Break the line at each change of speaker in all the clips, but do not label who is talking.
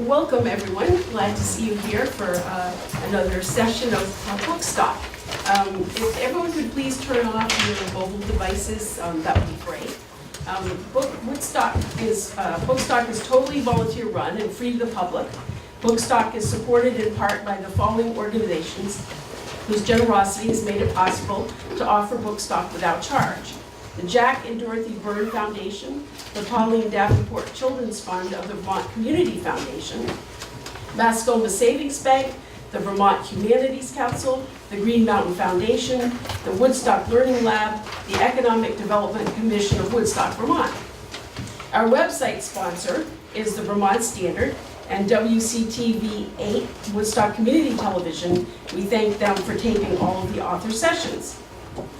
Welcome everyone. Glad to see you here for another session of Bookstock. If everyone could please turn off your mobile devices, that would be great. Bookstock is totally volunteer run and free to the public. Bookstock is supported in part by the following organizations whose generosity has made it possible to offer Bookstock without charge. The Jack and Dorothy Byrne Foundation, the Pauline Davenport Children's Fund of the Vermont Community Foundation, Mascoma Savings Bank, the Vermont Humanities Council, the Green Mountain Foundation, the Woodstock Learning Lab, the Economic Development Commission of Woodstock, Vermont. Our website sponsor is the Vermont Standard and WCTV-8 Woodstock Community Television. We thank them for taping all of the author sessions.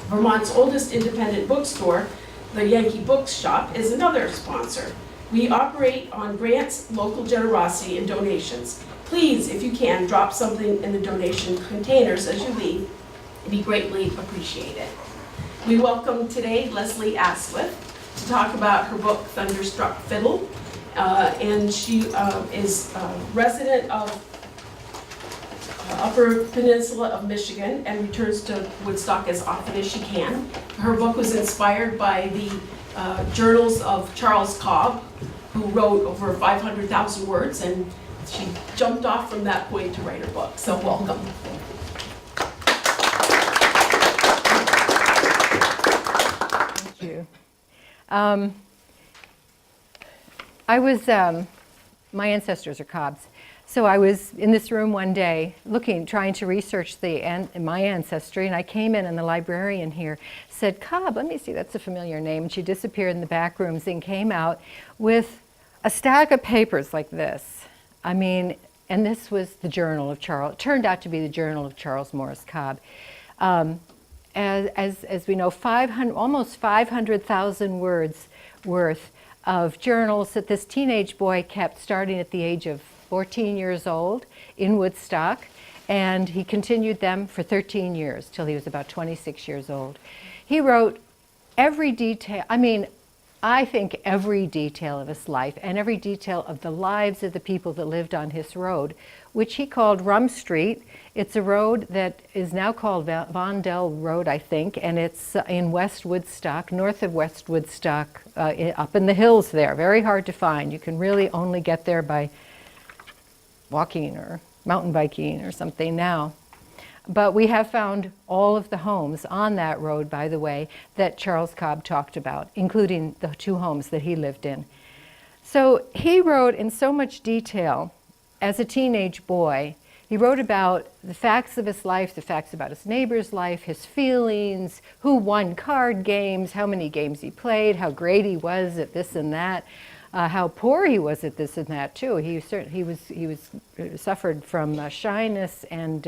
Vermont's oldest independent bookstore, the Yankee Bookshop, is another sponsor. We operate on grants, local generosity, and donations. Please, if you can, drop something in the donation containers as you leave. It'd be greatly appreciated. We welcome today Leslie Askwith to talk about her book, Thunderstruck Fiddle. And she is a resident of Upper Peninsula of Michigan and returns to Woodstock as often as she can. Her book was inspired by the journals of Charles Cobb, who wrote over 500,000 words, and she jumped off from that point to write her book. So welcome.
Thank you. My ancestors are Cobbs. So I was in this room one day trying to research my ancestry, and I came in and the librarian here said, "Cobb, let me see, that's a familiar name." And she disappeared in the back rooms and came out with a stack of papers like this. I mean, and this was the journal of turned out to be the journal of Charles Morris Cobb. As we know, almost 500,000 words worth of journals that this teenage boy kept starting at the age of 14 years old in Woodstock, and he continued them for 13 years till he was about 26 years old. He wrote every detail, I think every detail of his life and every detail of the lives of the people that lived on his road, which he called Rum Street. It's a road that is now called Vondel Road, I think, and it's in West Woodstock, north of West Woodstock, up in the hills there. Very hard to find. You can really only get there by walking or mountain biking or something now. But we have found all of the homes on that road, by the way, that Charles Cobb talked about, including the two homes that he lived in. So he wrote in so much detail as a teenage boy. He wrote about the facts of his life, the facts about his neighbor's life, his feelings, who won card games, how many games he played, how great he was at this and that. How poor he was at this and that too. He suffered from shyness and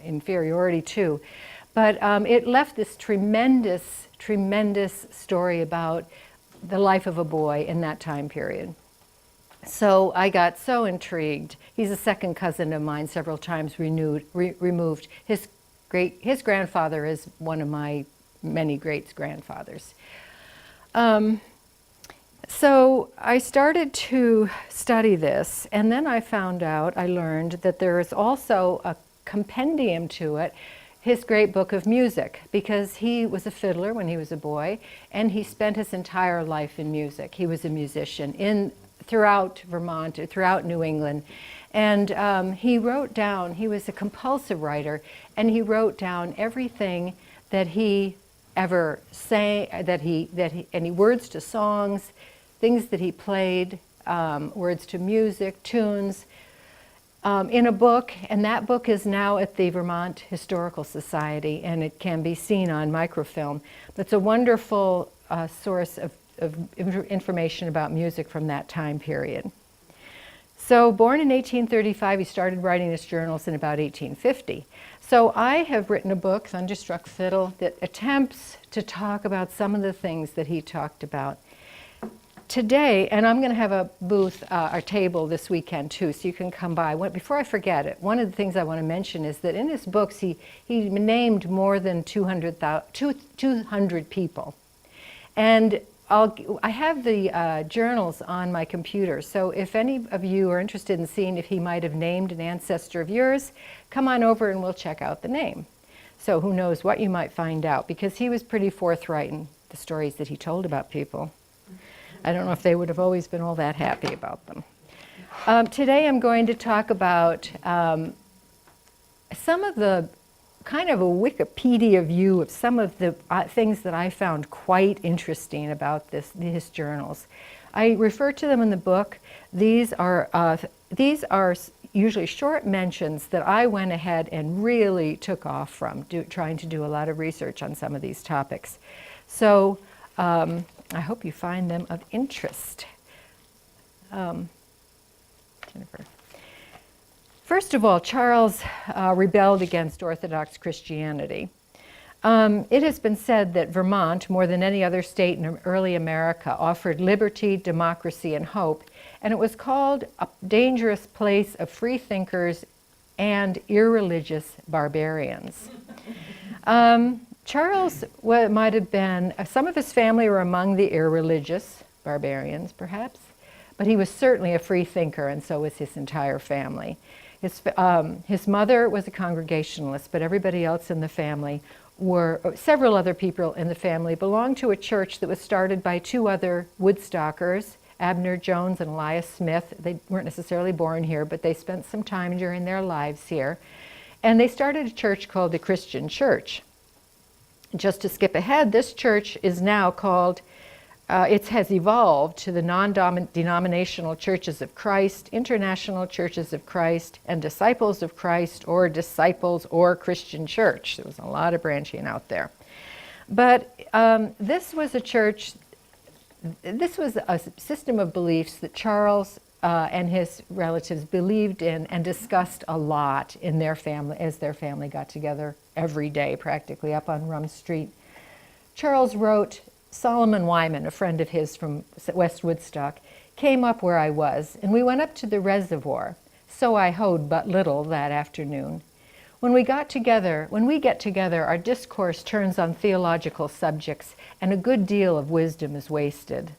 inferiority too, but it left this tremendous story about the life of a boy in that time period. So I got so intrigued. He's a second cousin of mine, several times removed. His grandfather is one of my many great-grandfathers. So I started to study this, and then I learned that there is also a compendium to it, his great book of music, because he was a fiddler when he was a boy, and he spent his entire life in music. He was a musician throughout Vermont, throughout New England, and he wrote down, he was a compulsive writer, and he wrote down everything that he ever sang, any words to songs, things that he played, words to music, tunes, in a book, and that book is now at the Vermont Historical Society, and it can be seen on microfilm. It's a wonderful source of information about music from that time period. So born in 1835, he started writing his journals in about 1850. So I have written a book, Thunderstruck Fiddle, that attempts to talk about some of the things that he talked about. Today, and I'm going to have a booth, our table this weekend too, so you can come by. Before I forget it, one of the things I want to mention is that in his books he named more than 200 people. And I have the journals on my computer, so if any of you are interested in seeing if he might have named an ancestor of yours, come on over and we'll check out the name. So who knows what you might find out, because he was pretty forthright in the stories that he told about people. I don't know if they would have always been all that happy about them. Today I'm going to talk about some of the kind of a Wikipedia view of some of the things that I found quite interesting about his journals. I refer to them in the book. These are usually short mentions that I went ahead and really took off from, trying to do a lot of research on some of these topics. So I hope you find them of interest. Jennifer. First of all, Charles rebelled against Orthodox Christianity. It has been said that Vermont, more than any other state in early America, offered liberty, democracy, and hope, and it was called a dangerous place of free thinkers and irreligious barbarians. Charles might have been, some of his family were among the irreligious barbarians, perhaps, but he was certainly a free thinker, and so was his entire family. His mother was a Congregationalist, but everybody else in the family several other people in the family belonged to a church that was started by two other Woodstockers, Abner Jones and Eliza Smith. They weren't necessarily born here, but they spent some time during their lives here. And they started a church called the Christian Church. Just to skip ahead, this church is now called it has evolved to the non-denominational Churches of Christ, International Churches of Christ, and Disciples of Christ, or Disciples or Christian Church. There was a lot of branching out there. But this was a church, this was a system of beliefs that Charles and his relatives believed in and discussed a lot in their family, as their family got together every day, practically, up on Rum Street. Charles wrote, Solomon Wyman, a friend of his from West Woodstock, came up where I was, and we went up to the reservoir, so I hoed but little that afternoon. When we get together, our discourse turns on theological subjects, and a good deal of wisdom is wasted.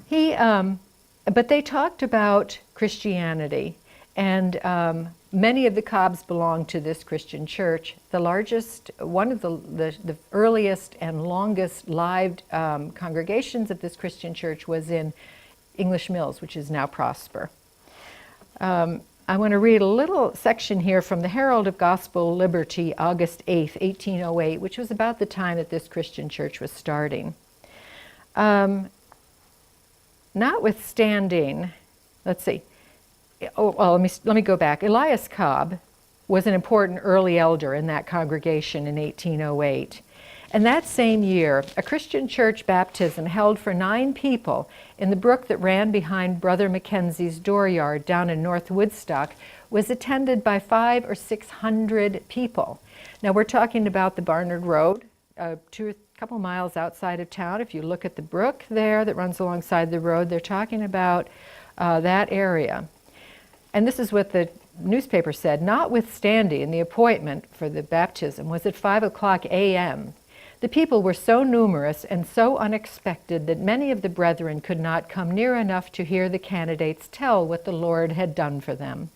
But they talked about Christianity, and many of the Cobbs belonged to this Christian church. The largest, one of the earliest and longest lived congregations of this Christian church was in English Mills, which is now Prosper. I want to read a little section here from the Herald of Gospel Liberty, August 8th, 1808, which was about the time that this Christian church was starting. Notwithstanding, let's see. Oh, well, let me go back. Eliza Cobb was an important early elder in that congregation in 1808. And that same year, a Christian church baptism held for 9 people in the brook that ran behind Brother Mackenzie's dooryard down in North Woodstock was attended by 500 or 600 people. Now we're talking about the Barnard Road, a couple miles outside of town. If you look at the brook there that runs alongside the road, they're talking about that area. And this is what the newspaper said: notwithstanding the appointment for the baptism was at 5:00 a.m., the people were so numerous and so unexpected that many of the brethren could not come near enough to hear the candidates tell what the Lord had done for them.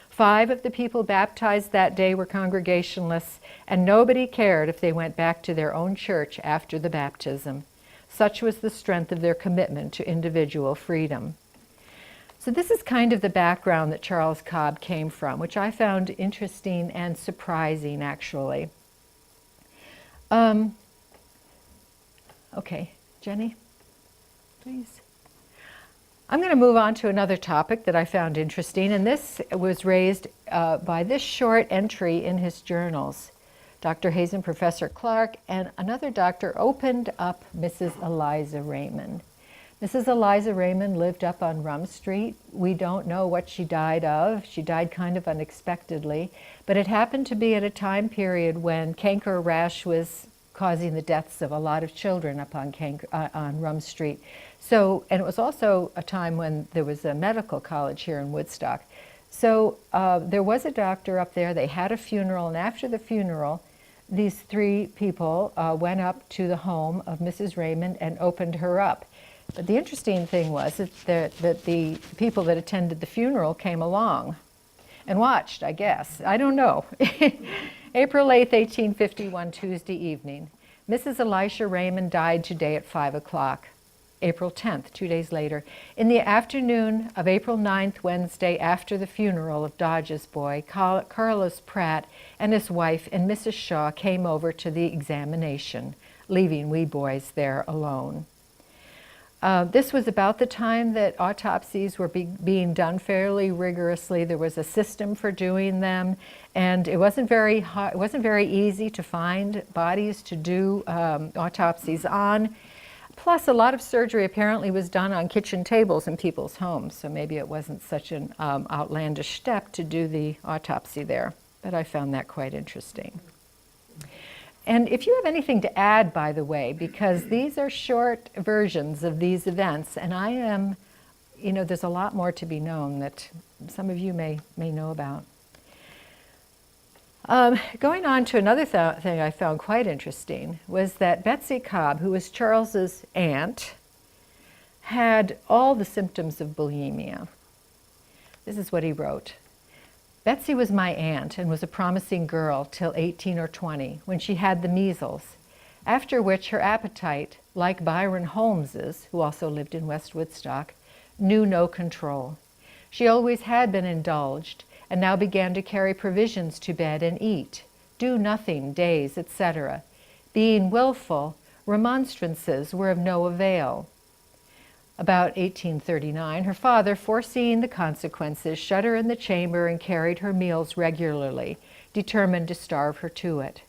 5 of the people baptized that day were Congregationalists, and nobody cared if they went back to their own church after the baptism. Such was the strength of their commitment to individual freedom. So this is kind of the background that Charles Cobb came from, which I found interesting and surprising, actually. Okay, Jenny, please. I'm going to move on to another topic that I found interesting, and this was raised by this short entry in his journals. Dr. Hayes and Professor Clark and another doctor opened up Mrs. Eliza Raymond. Mrs. Eliza Raymond lived up on Rum Street. We don't know what she died of. She died kind of unexpectedly, but it happened to be at a time period when canker rash was causing the deaths of a lot of children up on Rum Street. So, and it was also a time when there was a medical college here in Woodstock. So there was a doctor up there. They had a funeral, and after the funeral, these three people went up to the home of Mrs. Raymond and opened her up. But the interesting thing was that the people that attended the funeral came along and watched, I guess. I don't know. April 8th, 1851, Tuesday evening. Mrs. Eliza Raymond died today at 5 o'clock. April 10th, 2 days later. In the afternoon of April 9th, Wednesday, after the funeral of Dodge's boy, Carlos Pratt and his wife and Mrs. Shaw came over to the examination, leaving we boys there alone. This was about the time that autopsies were being done fairly rigorously. There was a system for doing them, and it wasn't very hard, it wasn't very easy to find bodies to do autopsies on. Plus, a lot of surgery apparently was done on kitchen tables in people's homes, so maybe it wasn't such an outlandish step to do the autopsy there. But I found that quite interesting. And if you have anything to add, by the way, because these are short versions of these events, and I am, you know, there's a lot more to be known that some of you may know about. Going on to another thing I found quite interesting was that Betsy Cobb, who was Charles's aunt, had all the symptoms of bulimia. This is what he wrote. Betsy was my aunt and was a promising girl till 18 or 20 when she had the measles, after which her appetite, like Byron Holmes's, who also lived in West Woodstock, knew no control. She always had been indulged, and now began to carry provisions to bed and eat, do nothing days, etc. Being willful, remonstrances were of no avail. About 1839, her father, foreseeing the consequences, shut her in the chamber and carried her meals regularly, determined to starve her to it.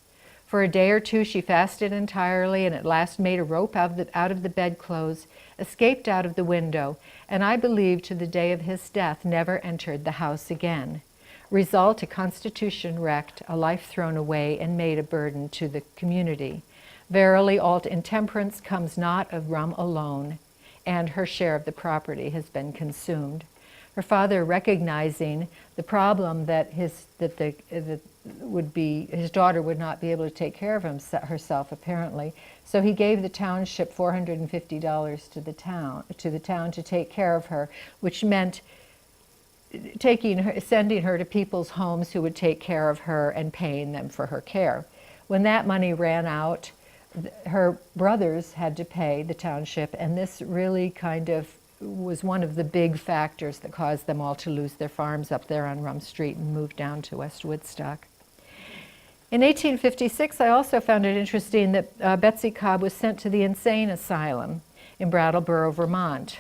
For a day or two she fasted entirely, and at last made a rope out of the bedclothes, escaped out of the window, and I believe to the day of his death never entered the house again. Result, a constitution wrecked, a life thrown away, and made a burden to the community. Verily, all intemperance comes not of rum alone, and her share of the property has been consumed. Her father, recognizing the problem that his daughter would not be able to take care of herself, apparently, so he gave the township $450 to the town to take care of her, which meant sending her to people's homes who would take care of her and paying them for her care. When that money ran out, her brothers had to pay the township, and this really kind of was one of the big factors that caused them all to lose their farms up there on Rum Street and move down to West Woodstock. In 1856, I also found it interesting that Betsy Cobb was sent to the insane asylum in Brattleboro, Vermont.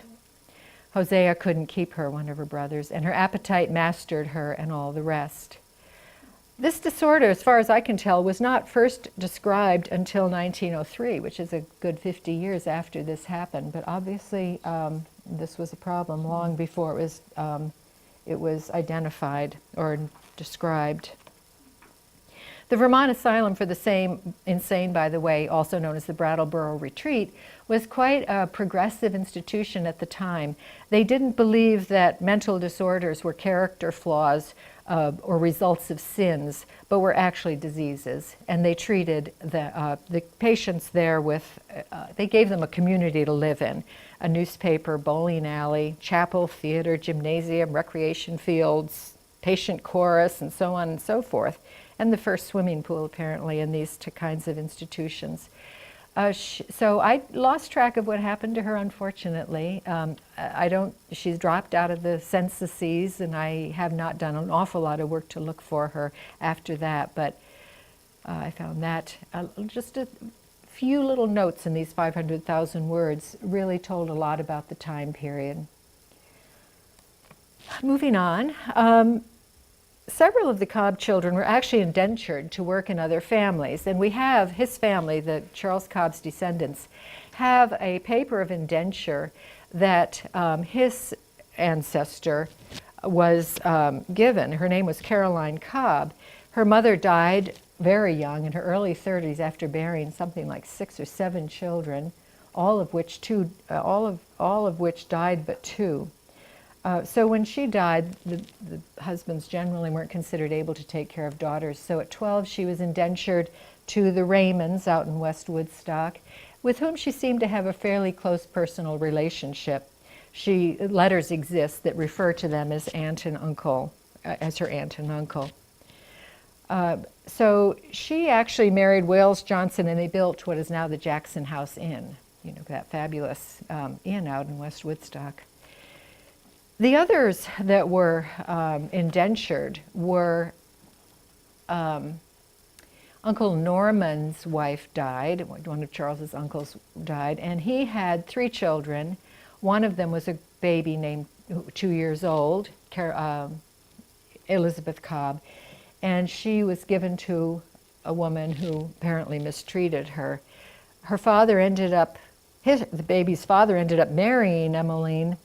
Hosea couldn't keep her, one of her brothers, and her appetite mastered her and all the rest. This disorder, as far as I can tell, was not first described until 1903, which is a good 50 years after this happened. But obviously, this was a problem long before it was identified or described. The Vermont Asylum for the Same Insane, by the way, also known as the Brattleboro Retreat, was quite a progressive institution at the time. They didn't believe that mental disorders were character flaws or results of sins, but were actually diseases. And they treated the patients there with, they gave them a community to live in, a newspaper, bowling alley, chapel, theater, gymnasium, recreation fields, patient chorus, and so on and so forth, and the first swimming pool, apparently, in these two kinds of institutions. So I lost track of what happened to her, unfortunately. She's dropped out of the censuses, and I have not done an awful lot of work to look for her after that, but I found that just a few little notes in these 500,000 words really told a lot about the time period. Moving on. Several of the Cobb children were actually indentured to work in other families, and we have his family, the Charles Cobb's descendants, have a paper of indenture that his ancestor was given. Her name was Caroline Cobb. Her mother died very young, in her early 30s, after bearing something like 6 or 7 children, all of which died but 2. So when she died, the husbands generally weren't considered able to take care of daughters. So at 12, she was indentured to the Raymonds out in West Woodstock, with whom she seemed to have a fairly close personal relationship. Letters exist that refer to them as aunt and uncle, as her aunt and uncle. So she actually married Wales Johnson, and they built what is now the Jackson House Inn, you know, that fabulous inn out in West Woodstock. The others that were indentured were Uncle Norman's wife died, one of Charles's uncles died, and he had 3 children. One of them was a baby named 2 years old, Elizabeth Cobb, and she was given to a woman who apparently mistreated her. Her father ended up, the baby's father ended up marrying Emmeline,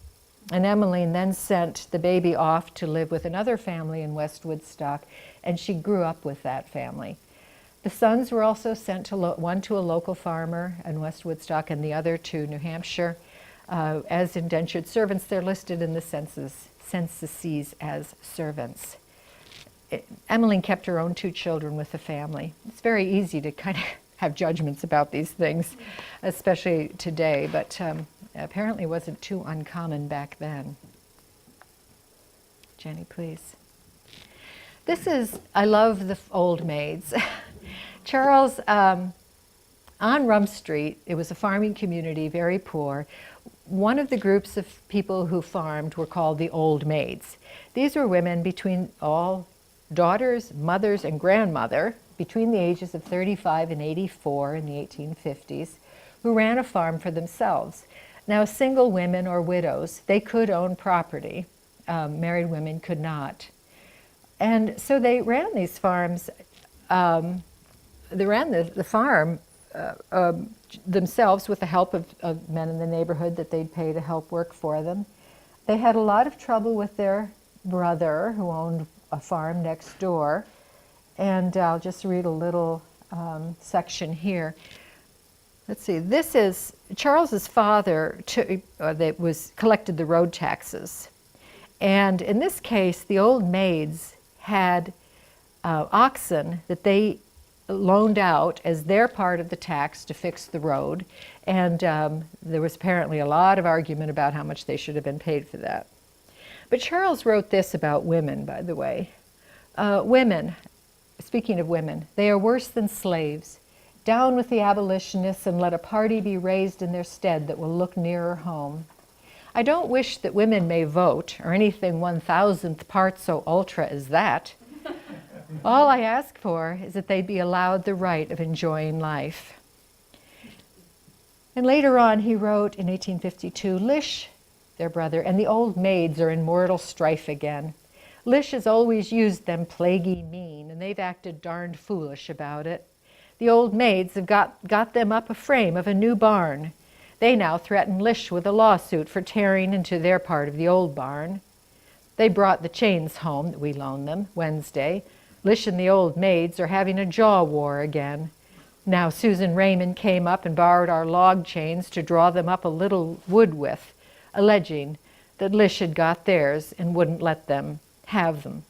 and Emmeline then sent the baby off to live with another family in West Woodstock, and she grew up with that family. The sons were also sent to, one to a local farmer in West Woodstock and the other to New Hampshire. As indentured servants, they're listed in the censuses as servants. Emmeline kept her own 2 children with the family. It's very easy to kind of have judgments about these things, especially today, but apparently it wasn't too uncommon back then. Jenny, please. This is, I love the old maids. Charles, on Rum Street, it was a farming community, very poor. One of the groups of people who farmed were called the Old Maids. These were women between all daughters, mothers, and grandmother, between the ages of 35 and 84 in the 1850s, who ran a farm for themselves. Now, single women or widows, they could own property. Married women could not. And so they ran these farms. They ran the farm themselves with the help of men in the neighborhood that they'd pay to help work for them. They had a lot of trouble with their brother, who owned a farm next door. And I'll just read a little section here. Let's see, this is Charles's father that collected the road taxes. And in this case, the Old Maids had oxen that they loaned out as their part of the tax to fix the road. And there was apparently a lot of argument about how much they should have been paid for that. But Charles wrote this about women, by the way. Women, speaking of women, they are worse than slaves. Down with the abolitionists, and let a party be raised in their stead that will look nearer home. I don't wish that women may vote, or anything 1,000th part so ultra as that. All I ask for is that they be allowed the right of enjoying life. And later on he wrote in 1852, Lish, their brother, and the Old Maids are in mortal strife again. Lish has always used them plaguey mean, and they've acted darned foolish about it. The Old Maids have got them up a frame of a new barn. They now threaten Lish with a lawsuit for tearing into their part of the old barn. They brought the chains home that we loaned them Wednesday. Lish and the Old Maids are having a jaw war again. Now Susan Raymond came up and borrowed our log chains to draw them up a little wood with, alleging that Lish had got theirs and wouldn't let them have them.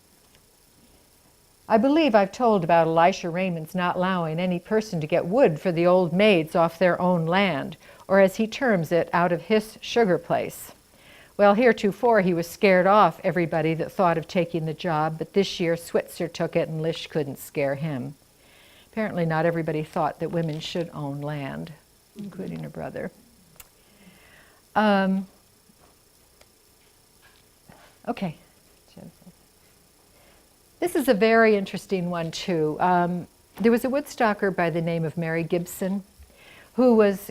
I believe I've told about Elisha Raymond's not allowing any person to get wood for the Old Maids off their own land, or as he terms it, out of his sugar place. Well, heretofore he was scared off everybody that thought of taking the job, but this year Switzer took it and Lish couldn't scare him. Apparently not everybody thought that women should own land, including her brother. Okay. This is a very interesting one, too. There was a Woodstocker by the name of Mary Gibson, who was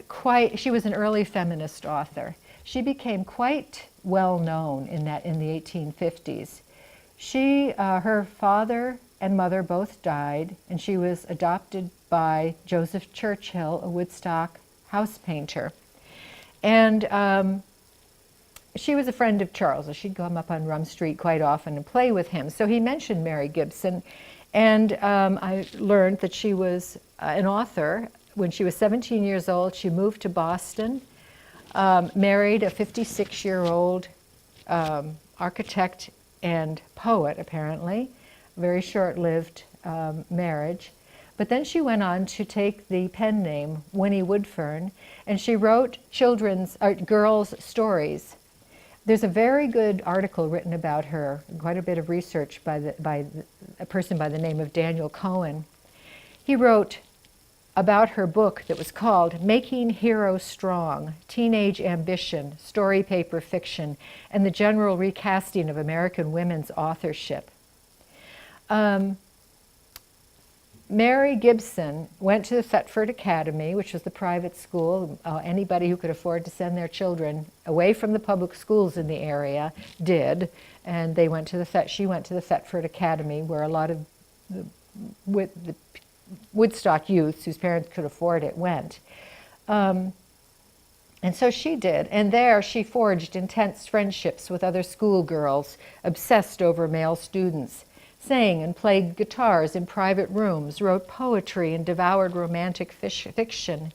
she was an early feminist author. She became quite well known in the 1850s. Her father and mother both died, and she was adopted by Joseph Churchill, a Woodstock house painter. And she was a friend of Charles. She'd come up on Rum Street quite often and play with him. So he mentioned Mary Gibson, and I learned that she was an author. When she was 17 years old, she moved to Boston, married a 56-year-old architect and poet, apparently. Very short-lived marriage. But then she went on to take the pen name Winnie Woodfern, and she wrote girls' stories. There's a very good article written about her, quite a bit of research by a person by the name of Daniel Cohen. He wrote about her book that was called Making Heroes Strong, Teenage Ambition, Story Paper Fiction, and the General Recasting of American Women's Authorship. Mary Gibson went to the Thetford Academy, which was the private school. Anybody who could afford to send their children away from the public schools in the area did, and she went to the Thetford Academy, where a lot of the Woodstock youths whose parents could afford it went. And so she did, and there she forged intense friendships with other schoolgirls obsessed over male students, sang and played guitars in private rooms, wrote poetry, and devoured romantic fiction.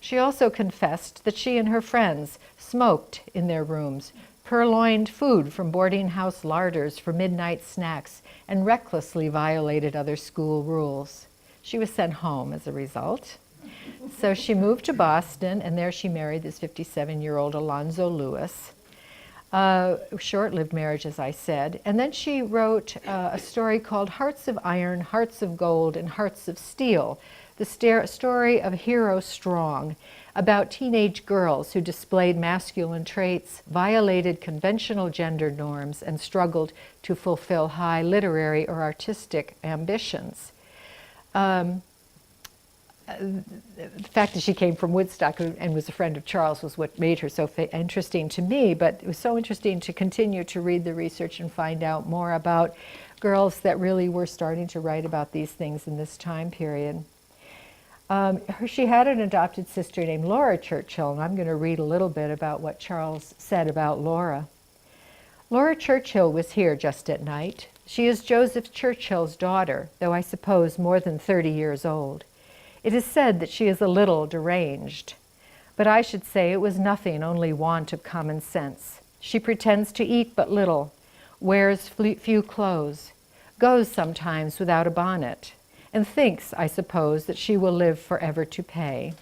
She also confessed that she and her friends smoked in their rooms, purloined food from boarding house larders for midnight snacks, and recklessly violated other school rules. She was sent home as a result. So she moved to Boston, and there she married this 57-year-old Alonzo Lewis. Short-lived marriage, as I said. And then she wrote a story called Hearts of Iron, Hearts of Gold, and Hearts of Steel, the story of Hero Strong, about teenage girls who displayed masculine traits, violated conventional gender norms, and struggled to fulfill high literary or artistic ambitions. The fact that she came from Woodstock and was a friend of Charles was what made her so interesting to me, but it was so interesting to continue to read the research and find out more about girls that really were starting to write about these things in this time period. She had an adopted sister named Laura Churchill, and I'm going to read a little bit about what Charles said about Laura. Laura Churchill was here just at night. She is Joseph Churchill's daughter, though I suppose more than 30 years old. It is said that she is a little deranged, but I should say it was nothing, only want of common sense. She pretends to eat but little, wears few clothes, goes sometimes without a bonnet, and thinks, I suppose, that she will live forever to pay.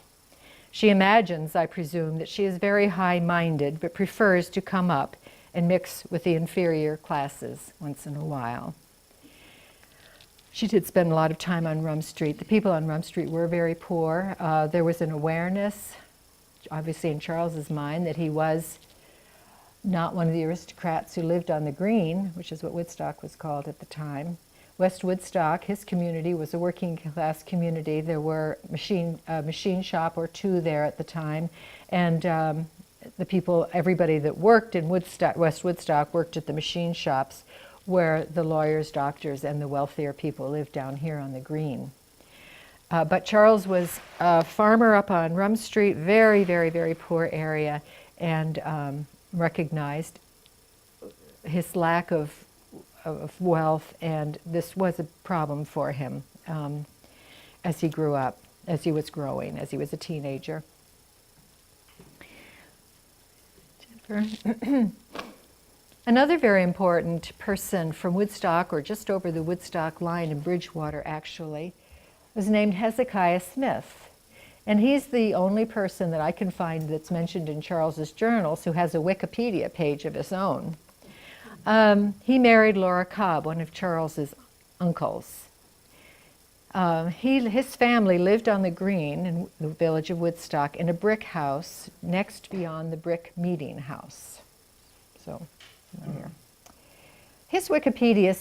She imagines, I presume, that she is very high-minded, but prefers to come up and mix with the inferior classes once in a while. She did spend a lot of time on Rum Street. The people on Rum Street were very poor. There was an awareness, obviously in Charles's mind, that he was not one of the aristocrats who lived on the Green, which is what Woodstock was called at the time. West Woodstock, his community, was a working class community. There were a machine shop or two there at the time, and the people, everybody that worked in West Woodstock worked at the machine shops, where the lawyers, doctors, and the wealthier people lived down here on the Green. But Charles was a farmer up on Rum Street, very, very, very poor area, and recognized his lack of wealth, and this was a problem for him as he grew up, as he was growing, as he was a teenager. Jennifer. Another very important person from Woodstock, or just over the Woodstock line in Bridgewater actually, was named Hezekiah Smith. And he's the only person that I can find that's mentioned in Charles's journals who has a Wikipedia page of his own. He married Laura Cobb, one of Charles's uncles. His family lived on the Green in the village of Woodstock in a brick house next beyond the brick meeting house. So. Here. His Wikipedia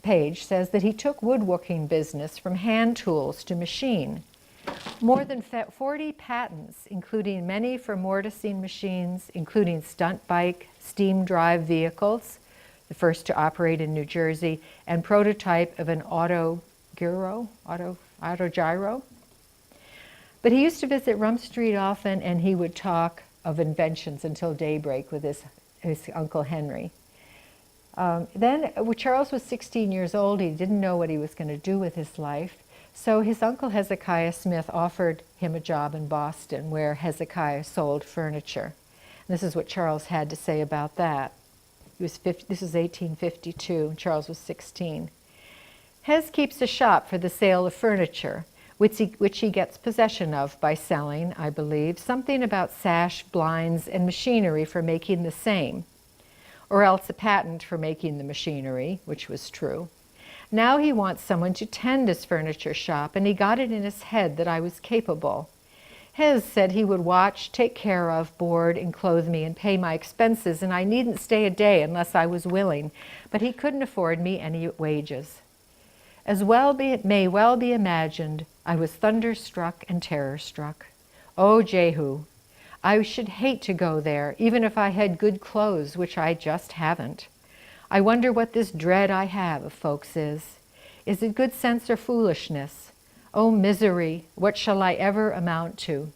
page says that he took woodworking business from hand tools to machine. More than 40 patents, including many for mortising machines, including stunt bike, steam drive vehicles, the first to operate in New Jersey, and prototype of an auto gyro. But he used to visit Rum Street often, and he would talk of inventions until daybreak with his Uncle Henry. Then when Charles was 16 years old, he didn't know what he was going to do with his life. So his uncle Hezekiah Smith offered him a job in Boston where Hezekiah sold furniture. And this is what Charles had to say about that. This is 1852. Charles was 16. Hez keeps a shop for the sale of furniture, which he gets possession of by selling, I believe, something about sash, blinds, and machinery for making the same, or else a patent for making the machinery, which was true. Now he wants someone to tend his furniture shop, and he got it in his head that I was capable. Hez said he would watch, take care of, board, and clothe me, and pay my expenses, and I needn't stay a day unless I was willing, but he couldn't afford me any wages. It may well be imagined, I was thunderstruck and terror-struck. Oh, Jehu, I should hate to go there, even if I had good clothes, which I just haven't. I wonder what this dread I have of folks is. Is it good sense or foolishness? Oh, misery, what shall I ever amount to?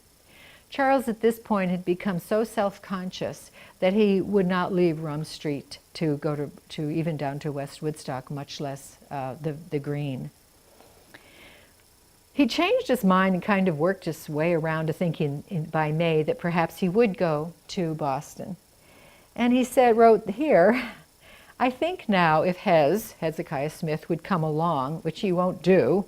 Charles at this point had become so self-conscious that he would not leave Rum Street to go to even down to West Woodstock, much less the Green. He changed his mind and kind of worked his way around to thinking by May that perhaps he would go to Boston. And he wrote here, I think now if Hezekiah Smith, would come along, which he won't do,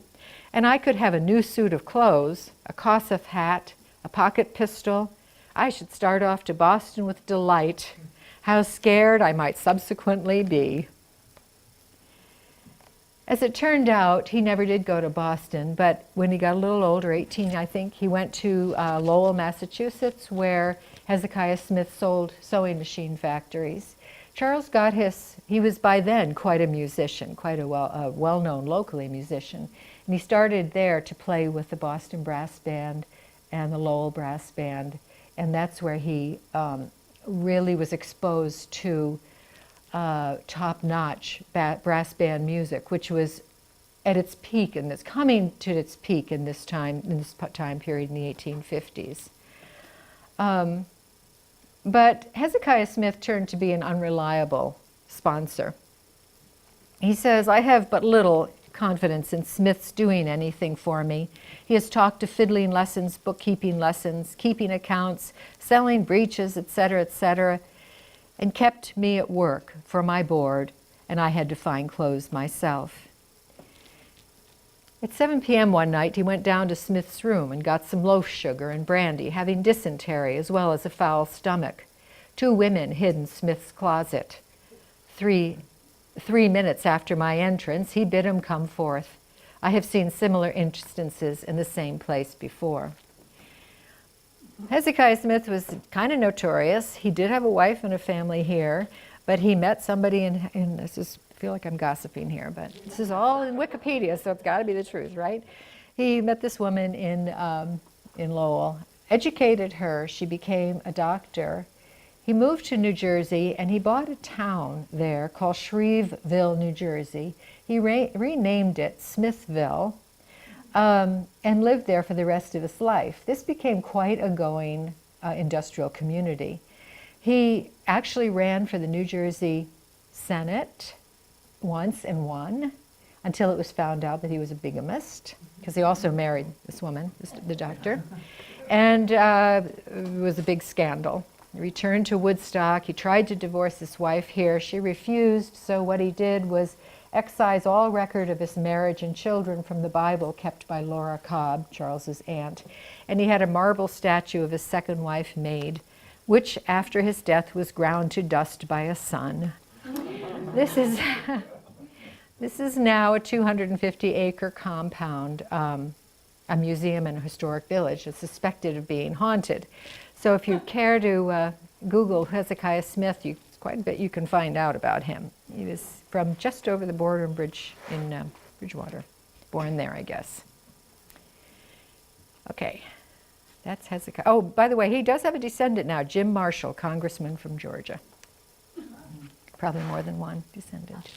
and I could have a new suit of clothes, a Kossuth hat, a pocket pistol, I should start off to Boston with delight. How scared I might subsequently be. As it turned out, he never did go to Boston, but when he got a little older, 18 I think, he went to Lowell, Massachusetts, where Hezekiah Smith sold sewing machine factories. Charles he was by then quite a musician, quite a well-known locally musician, and he started there to play with the Boston Brass Band and the Lowell Brass Band, and that's where he really was exposed to top-notch brass band music, which was at its peak, and it's coming to its peak in this time period in the 1850s. But Hezekiah Smith turned to be an unreliable sponsor. He says, I have but little confidence in Smith's doing anything for me. He has talked of fiddling lessons, bookkeeping lessons, keeping accounts, selling breeches, etc., and kept me at work for my board, and I had to find clothes myself. At 7 p.m. one night, he went down to Smith's room and got some loaf sugar and brandy, having dysentery as well as a foul stomach. 2 women hid in Smith's closet. 3 minutes after my entrance, he bid him come forth. I have seen similar instances in the same place before. Hezekiah Smith was kind of notorious. He did have a wife and a family here, but he met somebody in this is, I feel like I'm gossiping here, but this is all in Wikipedia, so it's got to be the truth, right? He met this woman in Lowell, educated her. She became a doctor. He moved to New Jersey, and he bought a town there called Shreveville, New Jersey. He renamed it Smithville, and lived there for the rest of his life. This became quite a going industrial community. He actually ran for the New Jersey Senate once and won, until it was found out that he was a bigamist, because he also married this woman, the doctor, and it was a big scandal. He returned to Woodstock. He tried to divorce his wife here. She refused, so what he did was excise all record of his marriage and children from the Bible kept by Laura Cobb, Charles's aunt, and he had a marble statue of his second wife, Maid, which after his death was ground to dust by a son. This is now a 250-acre compound, a museum and a historic village. It's suspected of being haunted. So if you care to Google Hezekiah Smith, quite a bit you can find out about him. He was from just over the Borden Bridge in Bridgewater. Born there, I guess. Okay, that's Hezekiah. Oh, by the way, he does have a descendant now, Jim Marshall, congressman from Georgia. Probably more than one descendant.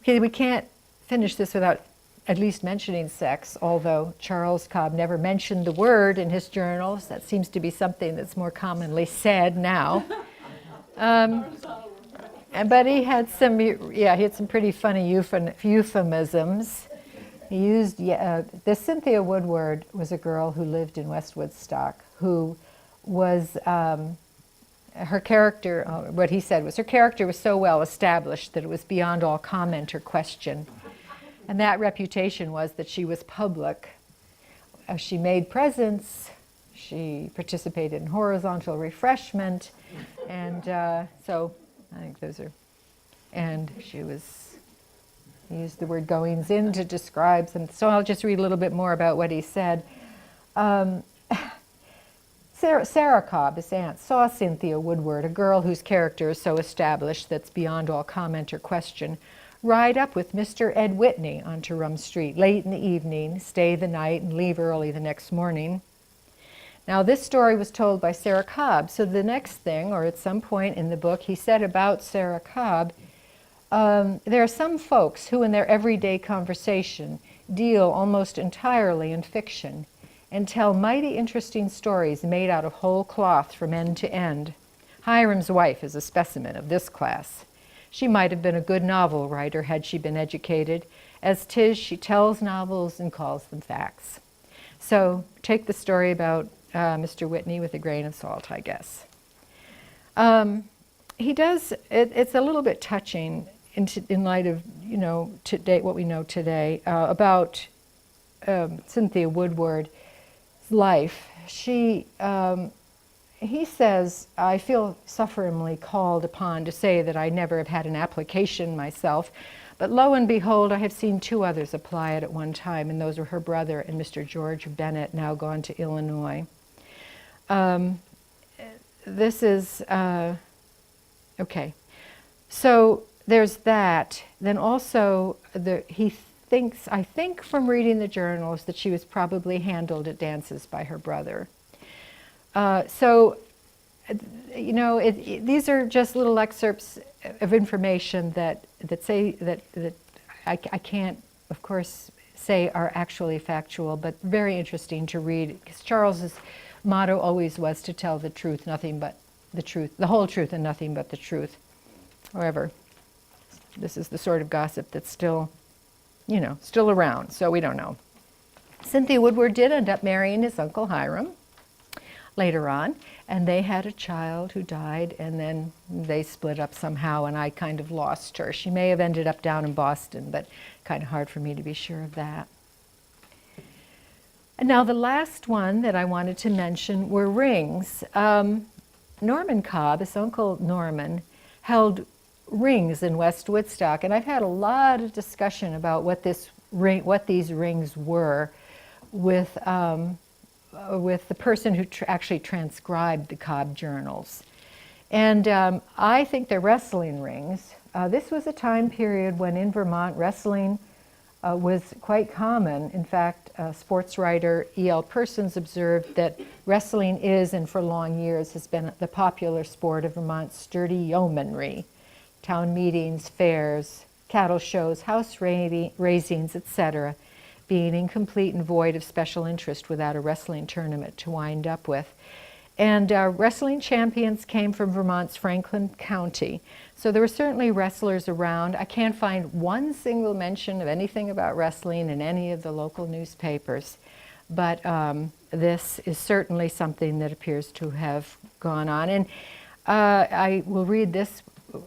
Okay, we can't finish this without at least mentioning sex, although Charles Cobb never mentioned the word in his journals. That seems to be something that's more commonly said now. But he had some pretty funny euphemisms. He used, this Cynthia Woodward was a girl who lived in West Woodstock who was her character, what he said was her character was so well established that it was beyond all comment or question. And that reputation was that she was public. She made presents, she participated in horizontal refreshment, and so I think those are, and she was, he used the word goings in to describe some, so I'll just read a little bit more about what he said. Sarah Cobb, his aunt, saw Cynthia Woodward, a girl whose character is so established that's beyond all comment or question, ride up with Mr. Ed Whitney onto Rum Street late in the evening, stay the night, and leave early the next morning. Now, this story was told by Sarah Cobb, so the next thing, or at some point in the book, he said about Sarah Cobb, there are some folks who in their everyday conversation deal almost entirely in fiction and tell mighty interesting stories made out of whole cloth from end to end. Hiram's wife is a specimen of this class. She might have been a good novel writer had she been educated. As 'tis, she tells novels and calls them facts. So take the story about Mr. Whitney with a grain of salt, I guess. He does, it's a little bit touching in light of, you know, today, what we know today about Cynthia Woodward's life. He says, I feel sufferingly called upon to say that I never have had an application myself, but lo and behold, I have seen two others apply it at one time, and those were her brother and Mr. George Bennett, now gone to Illinois. This is, okay. So there's that. Then also, he thinks, I think from reading the journals, that she was probably handled at dances by her brother. So, you know, these are just little excerpts of information that say that I can't, of course, say are actually factual, but very interesting to read, because Charles's motto always was to tell the truth, nothing but the truth, the whole truth and nothing but the truth. However, this is the sort of gossip that's still, you know, still around, so we don't know. Cynthia Woodward did end up marrying his Uncle Hiram later on, and they had a child who died, and then they split up somehow, and I kind of lost her. She may have ended up down in Boston, but kind of hard for me to be sure of that. And now the last one that I wanted to mention were rings. Norman Cobb, his Uncle Norman, held rings in West Woodstock, and I've had a lot of discussion about what these rings were with the person who actually transcribed the Cobb journals. And I think they're wrestling rings. This was a time period when in Vermont wrestling was quite common. In fact, sports writer E.L. Persons observed that wrestling is, and for long years has been, the popular sport of Vermont's sturdy yeomanry. Town meetings, fairs, cattle shows, house raisings, etc., being incomplete and void of special interest without a wrestling tournament to wind up with. And wrestling champions came from Vermont's Franklin County. So there were certainly wrestlers around. I can't find one single mention of anything about wrestling in any of the local newspapers. But this is certainly something that appears to have gone on. And I will read this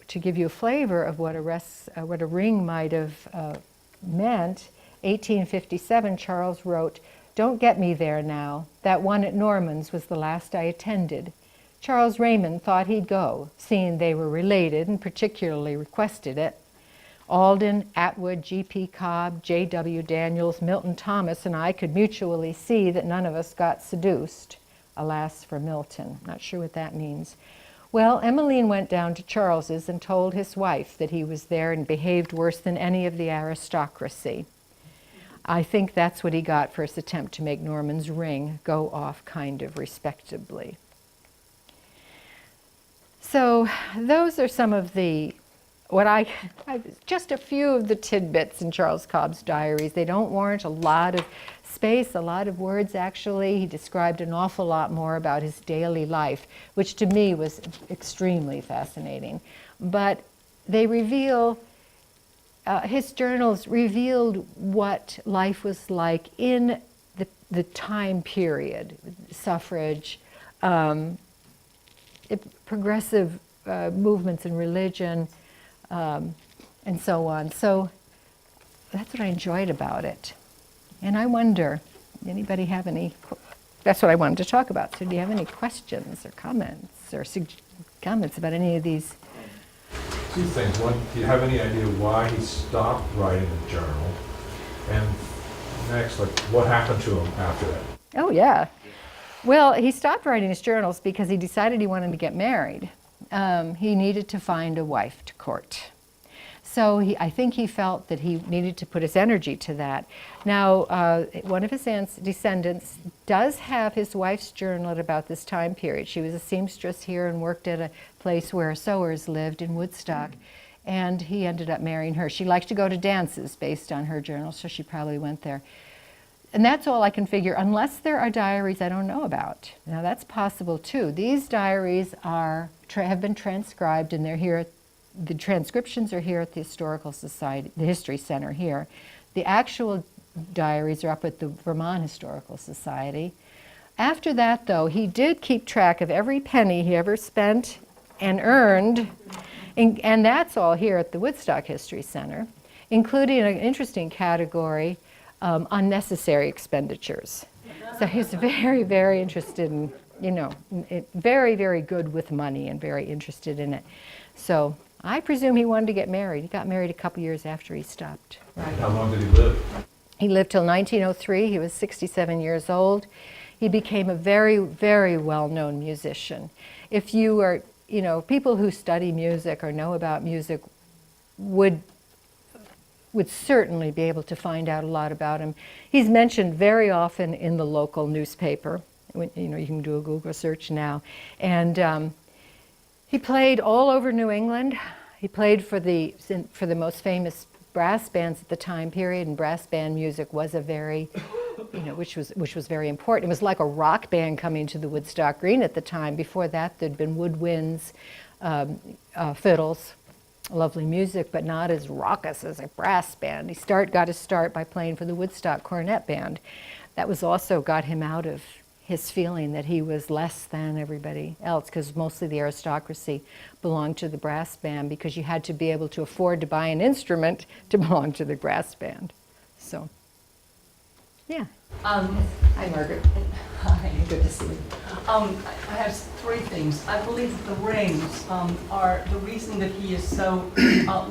to give you a flavor of what a ring might have meant. 1857, Charles wrote, "Don't get me there now. That one at Norman's was the last I attended. Charles Raymond thought he'd go, seeing they were related, and particularly requested it. Alden, Atwood, G.P. Cobb, J.W. Daniels, Milton Thomas, and I could mutually see that none of us got seduced." Alas for Milton. Not sure what that means. Well, Emmeline went down to Charles's and told his wife that he was there and behaved worse than any of the aristocracy. I think that's what he got for his attempt to make Norman's ring go off kind of respectably. So those are some of the, just a few of the tidbits in Charles Cobb's diaries. They don't warrant a lot of space, a lot of words actually. He described an awful lot more about his daily life, which to me was extremely fascinating. But they reveal, his journals revealed what life was like in the time period, suffrage, progressive movements in religion, and so on. So that's what I enjoyed about it. And I wonder, anybody have any, that's what I wanted to talk about. So do you have any questions or comments or comments about any of these?
Two things. One, do you have any idea why he stopped writing the journal? And next, like, what happened to him after that?
Oh, yeah. Well, he stopped writing his journals because he decided he wanted to get married. He needed to find a wife to court. So I think he felt that he needed to put his energy to that. Now, one of his descendants does have his wife's journal at about this time period. She was a seamstress here and worked at a place where sewers lived in Woodstock, and he ended up marrying her. She liked to go to dances based on her journal, so she probably went there. And that's all I can figure, unless there are diaries I don't know about. Now, that's possible too. These diaries have been transcribed, and they're here. The transcriptions are here at the Historical Society, the History Center here. The actual diaries are up at the Vermont Historical Society. After that, though, he did keep track of every penny he ever spent and earned, and that's all here at the Woodstock History Center, including an interesting category, unnecessary expenditures. So he's very, very interested in, very, very good with money and very interested in it. So I presume he wanted to get married. He got married a couple years after he stopped.
Right. How long did he live?
He lived till 1903. He was 67 years old. He became a very, very well-known musician. If you are, people who study music or know about music would certainly be able to find out a lot about him. He's mentioned very often in the local newspaper. You can do a Google search now. And he played all over New England. He played for the most famous brass bands at the time period, and brass band music was a very, which was very important. It was like a rock band coming to the Woodstock Green at the time. Before that, there'd been woodwinds, fiddles, lovely music, but not as raucous as a brass band. He got his start by playing for the Woodstock Cornet Band. That was also got him out of his feeling that he was less than everybody else, because mostly the aristocracy belonged to the brass band, because you had to be able to afford to buy an instrument to belong to the brass band. So, yeah.
Hi, Margaret. Hi. Good to see you. I have three things. I believe that the rings are the reason that he is so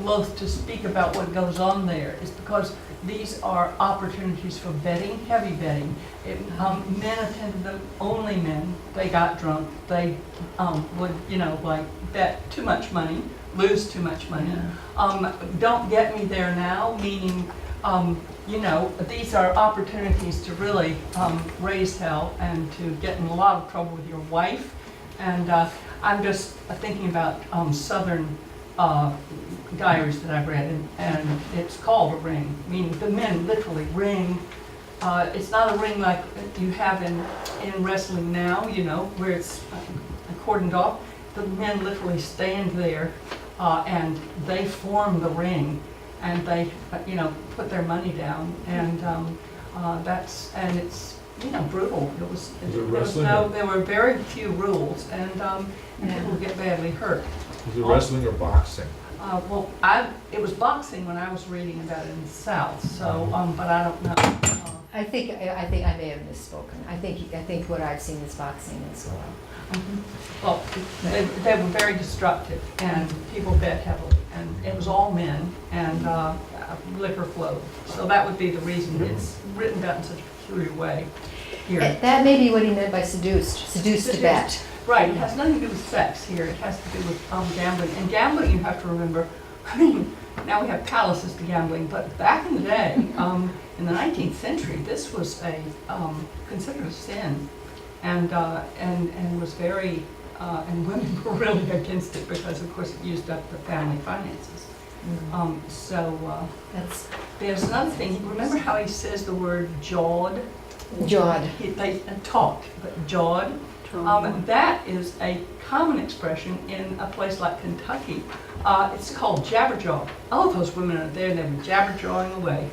loath to speak about what goes on there is because these are opportunities for betting, heavy betting. Men attended them, only men. They got drunk. They would, bet too much money, lose too much money. Yeah. Don't get me there now, meaning, these are opportunities to really raise hell and to get in a lot of trouble with your wife. And I'm just thinking about Southern diaries that I've read, and it's called a ring, meaning the men literally ring. It's not a ring like you have in wrestling now, where it's cordoned off. The men literally stand there and they form the ring, and they, put their money down, and it's, brutal. There were very few rules, and people get badly hurt.
Was it wrestling or boxing?
It was boxing when I was reading about it in the South. So, but I don't know.
I think I may have misspoken. I think what I've seen is boxing as well.
Well, they were very destructive, and people bet heavily, and it was all men, and liquor flowed. So that would be the reason it's written about in such a peculiar way here.
That may be what he meant by seduced to bet.
Right, it has nothing to do with sex here. It has to do with gambling. And gambling, you have to remember, now we have palaces to gambling, but back in the day, in the 19th century, this was considered a sin, and was very, and women were really against it because, of course, it used up the family finances. There's another thing. Remember how he says the word jawed?
Jawed.
They talked, but jawed. That is a common expression in a place like Kentucky. It's called jabberjaw. All of those women are there and they were jabberjawing away.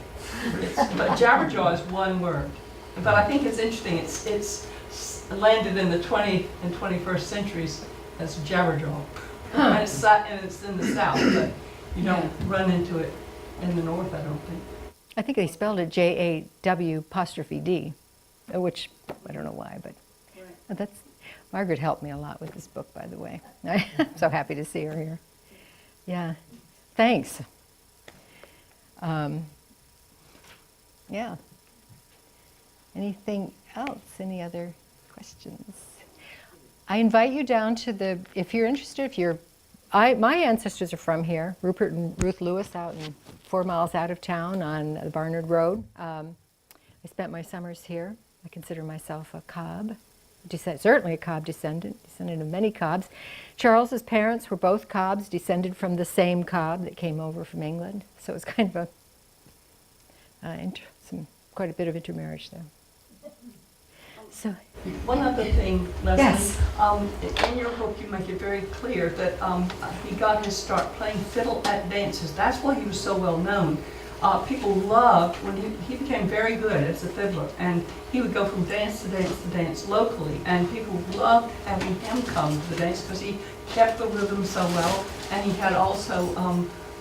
But jabberjaw is one word. But I think it's interesting. It's landed in the 20th and 21st centuries as Jabberjaw.
Huh.
And it's in the south, but you don't run into it in the north, I don't think.
I think they spelled it Jaw''D, which I don't know why, but that's, Margaret helped me a lot with this book, by the way. I'm so happy to see her here. Yeah, thanks. Yeah. Anything else? Any other questions? I invite you down to the, if you're interested, my ancestors are from here, Rupert and Ruth Lewis, out in 4 miles out of town on the Barnard Road. I spent my summers here. I consider myself a Cobb, certainly a Cobb descendant of many Cobbs. Charles's parents were both Cobbs, descended from the same Cobb that came over from England. So it was kind of quite a bit of intermarriage there. So,
One other thing, Leslie.
Yes.
In your book, you make it very clear that he got his start playing fiddle at dances. That's why he was so well known. People loved, when he became very good as a fiddler, and he would go from dance to dance to dance locally, and people loved having him come to the dance because he kept the rhythm so well, and he had also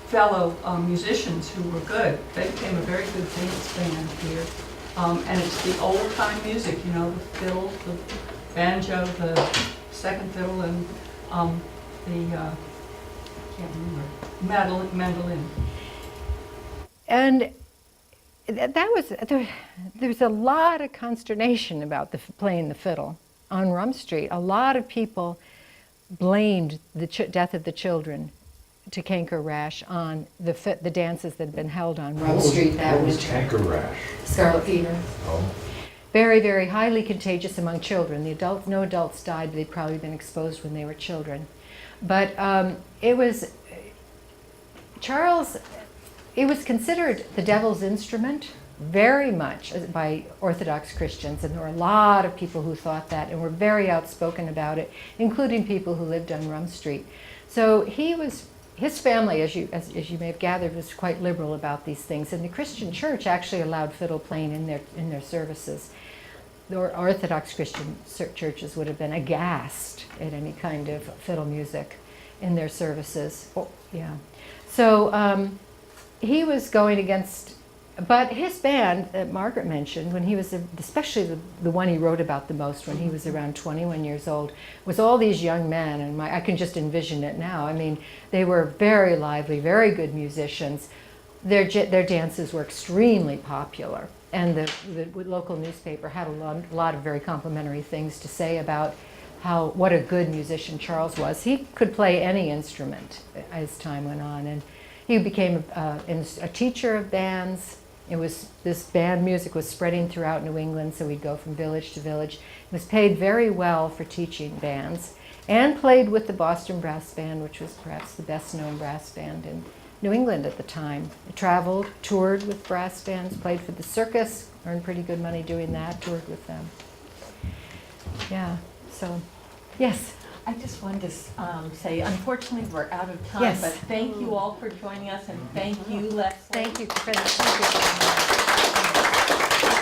fellow musicians who were good. They became a very good dance band here. And it's the old-time music, you know, the fiddle, the banjo, the second fiddle, and I can't remember, mandolin.
and there was a lot of consternation about playing the fiddle on Rum Street. A lot of people blamed the death of the children to canker rash on the dances that had been held on Rum Street that
What was
winter.
canker rash?
Scarlet fever.
Oh,
Very, very highly contagious among children. No adults died, but they'd probably been exposed when they were children. But it was considered the devil's instrument very much by Orthodox Christians, and there were a lot of people who thought that and were very outspoken about it, including people who lived on Rum Street. So his family, as you may have gathered, was quite liberal about these things, and the Christian church actually allowed fiddle playing in their services. The Orthodox Christian churches would have been aghast at any kind of fiddle music in their services. Oh, yeah. So he was going against, but his band that Margaret mentioned, when he was, especially the one he wrote about the most when he was around 21 years old, was all these young men, and I can just envision it now. I mean, they were very lively, very good musicians. Their dances were extremely popular, and the local newspaper had a lot of very complimentary things to say about what a good musician Charles was. He could play any instrument as time went on, and he became a teacher of bands. This band music was spreading throughout New England, so we'd go from village to village. He was paid very well for teaching bands, and played with the Boston Brass Band, which was perhaps the best known brass band in New England at the time. He traveled, toured with brass bands, played for the circus, earned pretty good money doing that, toured with them. Yeah, so, yes.
I just wanted to say, unfortunately, we're out of time,
Yes.
but thank you all for joining us, and thank you, Leslie.
Thank you. Thank you.